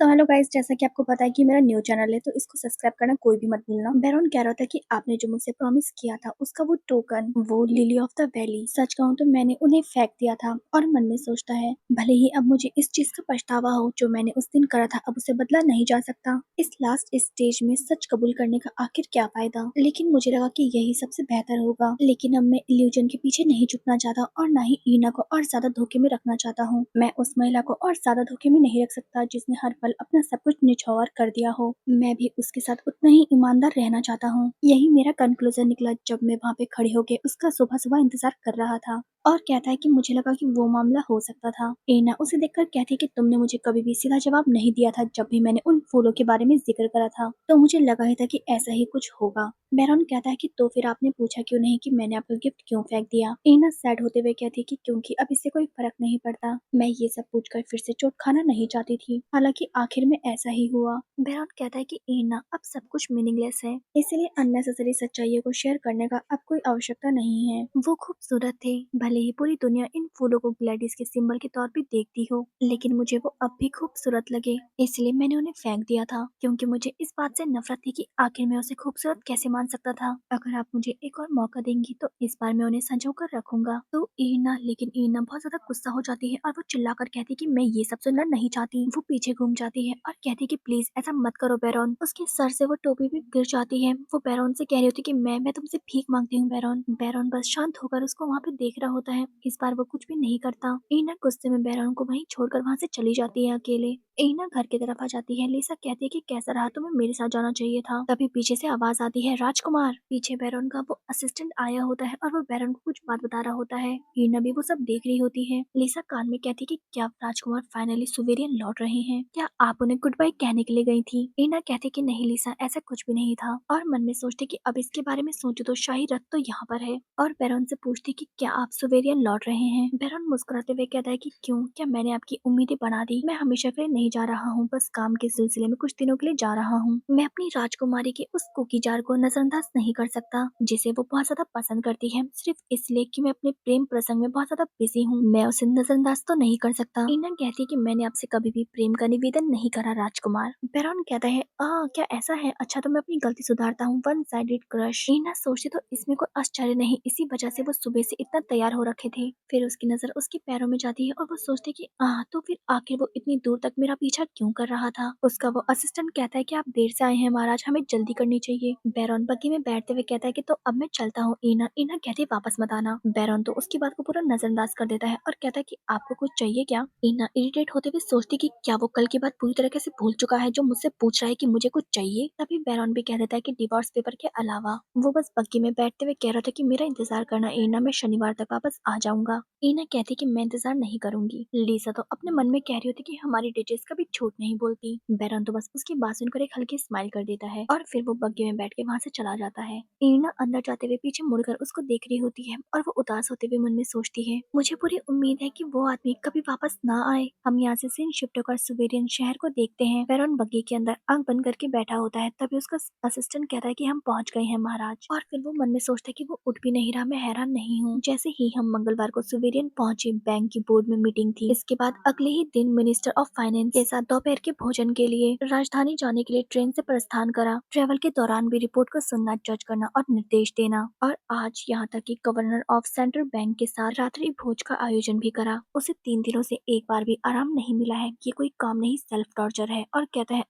Hello guys, जैसा कि आपको पता है कि मेरा न्यू चैनल है तो इसको सब्सक्राइब करना कोई भी मत भूलना। बैरॉन कह रहा था कि आपने जो मुझसे प्रॉमिस किया था उसका वो टोकन, वो लिली ऑफ द वैली, सच कहूँ तो मैंने उन्हें फेंक दिया था। और मन में सोचता है भले ही अब मुझे इस चीज का पछतावा हो जो मैंने उस दिन करा था, अब उसे बदला नहीं जा सकता। इस लास्ट स्टेज में सच कबूल करने का आखिर क्या फायदा, लेकिन मुझे लगा कि यही सबसे बेहतर होगा। लेकिन अब मैं इल्यूजन के पीछे नहीं झुकना चाहता और ना ही ईना को और ज्यादा धोखे में रखना चाहता हूँ। मैं उस महिला को और ज्यादा धोखे में नहीं रख सकता जिसने हर पल अपना सब कुछ निछावर कर दिया हो। मैं भी उसके साथ उतना ही ईमानदार रहना चाहता हूँ। यही मेरा कंक्लूजन निकला जब मैं वहाँ पे खड़े होके उसका सुबह सुबह इंतजार कर रहा था। और कहता है कि मुझे लगा कि वो मामला हो सकता था। एना उसे देखकर कहती है कि तुमने मुझे कभी भी सीधा जवाब नहीं दिया था जब भी मैंने उन फूलों के बारे में जिक्र करा था, तो मुझे लगा ही था कि ऐसा ही कुछ होगा। बैरॉन कहता है कि तो फिर आपने पूछा क्यों नहीं कि मैंने आपका गिफ्ट क्यों फेंक दिया। एना सैड होते हुए कहती है कि क्योंकि अब इससे कोई फर्क नहीं पड़ता। मैं ये सब पूछकर फिर से चोट खाना नहीं चाहती थी, हालांकि आखिर में ऐसा ही हुआ। बैरॉन कहता है कि एना अब सब कुछ मीनिंगलेस है, इसलिए अननेसेसरी सच्चाइयों को शेयर करने का अब कोई आवश्यकता नहीं है। वो खूबसूरत थे, भले ही पूरी दुनिया इन फूलों को ग्लैडिस के सिंबल के तौर पे देखती हो, लेकिन मुझे वो अब भी खूबसूरत लगे, इसलिए मैंने उन्हें फेंक दिया था। क्योंकि मुझे इस बात से नफरत थी कि आखिर मैं उसे खूबसूरत कैसे मान सकता था। अगर आप मुझे एक और मौका देंगी तो इस बार मैं उन्हें संजो कर रखूंगा। तो ईना, लेकिन ईना बहुत ज्यादा गुस्सा हो जाती है और वो चिल्लाकर कहती है कि मैं ये सब सुनना नहीं चाहती। वो पीछे घूम जाती है और कहती है कि प्लीज ऐसा मत करो बैरॉन। उसके सर से वो टोपी भी गिर जाती है। वो बैरॉन से कह रही होती है कि मैं तुमसे भीख मांगती हूँ बैरॉन। बैरॉन बस शांत होकर उसको वहाँ पे देख रहा होता है। इस बार वो कुछ भी नहीं करता। ईना गुस्से में बैरॉन को वहीं छोड़कर वहाँ से चली जाती है अकेले। ईना घर की तरफ आ जाती है। लिसा कहती है कि कैसा रहा, तुम्हें मेरे साथ जाना चाहिए था। तभी पीछे से आवाज आती है, राजकुमार। पीछे बैरॉन का वो असिस्टेंट आया होता है और वो बैरॉन को कुछ बात बता रहा होता है। ईना भी वो सब देख रही होती है। लिसा कान में कहती कि क्या राजकुमार फाइनली सुवेरियन लौट रहे हैं, क्या आप उन्हें गुड बाय कहने के लिए गई थी। ईना कहती कि नहीं लिसा, ऐसा कुछ भी नहीं था। और मन में सोचती कि अब इसके बारे में सोचो तो शाही रथ तो यहाँ पर है। और बैरॉन से पूछती कि क्या आप सुवेरियन लौट रहे हैं। बैरॉन मुस्कुराते हुए कहता है कि क्यों, क्या मैंने आपकी उम्मीदें बना दी। मैं हमेशा के लिए नहीं जा रहा हूँ, बस काम के सिलसिले में कुछ दिनों के लिए जा रहा हूँ। मैं अपनी राजकुमारी के उस कुकी जार को नजरअंदाज नहीं कर सकता जिसे वो बहुत ज्यादा पसंद करती है, सिर्फ इसलिए कि मैं अपने प्रेम प्रसंग में बहुत ज्यादा बिजी हूँ। मैं उसे नजरअंदाज तो नहीं कर सकता। ईना कहती है कि मैंने आपसे कभी भी प्रेम का निवेदन नहीं करा राजकुमार। बैरॉन कहता है क्या ऐसा है, अच्छा तो मैं अपनी गलती सुधारता हूँ, वन साइडेड क्रश। ईना सोचती तो इसमें कोई आश्चर्य नहीं, इसी वजह से वो सुबह से इतना तैयार हो रखे थे। फिर उसकी नजर उसके पैरों में जाती है और वो सोचती कि तो फिर आखिर वो इतनी दूर तक मेरा पीछा क्यों कर रहा था। उसका वो असिस्टेंट कहता है कि आप देर से आए हैं महाराज, हमें जल्दी करनी चाहिए। बैरॉन बग्गी में बैठते हुए कहता है कि तो अब मैं चलता हूँ। ईना ईना कहती है वापस मत आना। बैरॉन तो उसकी बात को पूरा नजरअंदाज कर देता है और कहता है कि आपको कुछ चाहिए क्या। ईना इरिटेट होते हुए सोचती कि क्या वो कल की बात पूरी तरीके से भूल चुका है जो मुझसे पूछ रहा है कि मुझे कुछ चाहिए। तभी बैरॉन भी कह देता है कि डिवोर्स पेपर के अलावा। वो बस बग्गी में बैठते हुए कह रहा था कि मेरा इंतजार करना ईना, मैं शनिवार तक वापस आ जाऊंगा। ईना कहती कि मैं इंतजार नहीं करूंगी। लिसा तो अपने मन में कह रही होती कि हमारी डिटेल्स कभी झूठ नहीं बोलती। बैरन तो बस उसकी बात सुनकर एक हल्की स्माइल कर देता है और फिर वो बग्गी में बैठ के वहाँ से चला जाता है। ईना अंदर जाते हुए पीछे मुड़कर उसको देख रही होती है और वो उदास होते हुए मन में सोचती है, मुझे पूरी उम्मीद है कि वो आदमी कभी वापस ना आए। हम यहाँ से सीन शिफ्ट होकर सुवेरियन शहर को देखते हैं। बैरन बग्गी के अंदर आंख बंद करके बैठा होता है। तभी उसका असिस्टेंट कहता है कि हम पहुंच गए हैं महाराज। और फिर वो मन में सोचता है कि वो उठ भी नहीं रहा। मैं हैरान नहीं हूँ। जैसे ही हम मंगलवार को सुवेरियन पहुंचे, बैंक की बोर्ड में मीटिंग थी। इसके बाद अगले ही दिन मिनिस्टर ऑफ फाइनेंस के साथ दोपहर के भोजन के लिए राजधानी जाने के लिए ट्रेन से प्रस्थान करा। ट्रेवल के दौरान भी रिपोर्ट को सुनना, जज करना और निर्देश देना। और आज यहाँ तक कि गवर्नर ऑफ सेंट्रल बैंक के साथ रात्रि भोज का आयोजन भी करा। उसे 3 दिनों से एक बार भी आराम नहीं मिला है। ये कोई काम नहीं, सेल्फ टॉर्चर है। और कहता है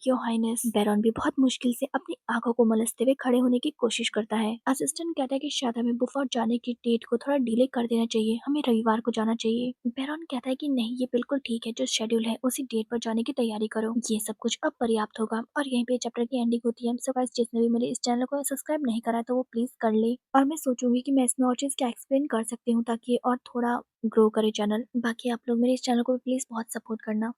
योर हाइनेस। बैरॉन भी बहुत मुश्किल से अपनी आंखों को मलसते हुए खड़े होने की कोशिश करता है। असिस्टेंट कहता है कि शायद हमें बुफॉर्ट जाने की डेट को थोड़ा डिले कर देना चाहिए, हमें रविवार को जाना चाहिए। बैरॉन कहता है कि नहीं, ये बिल्कुल ठीक है, जो शेड्यूल है उसी डेट पर जाने की तैयारी करो। ये सब कुछ अब पर्याप्त होगा। और यहीं पे चैप्टर की एंडिंग होती है। सो गाइस, जिसने भी मेरे इस चैनल को सब्सक्राइब नहीं करा है तो वो प्लीज कर ले। और मैं सोचूंगी कि मैं इसमें और चीज क्या एक्सप्लेन कर सकती हूँ ताकि और थोड़ा ग्रो करे चैनल। बाकी आप लोग मेरे इस चैनल को प्लीज बहुत सपोर्ट करना।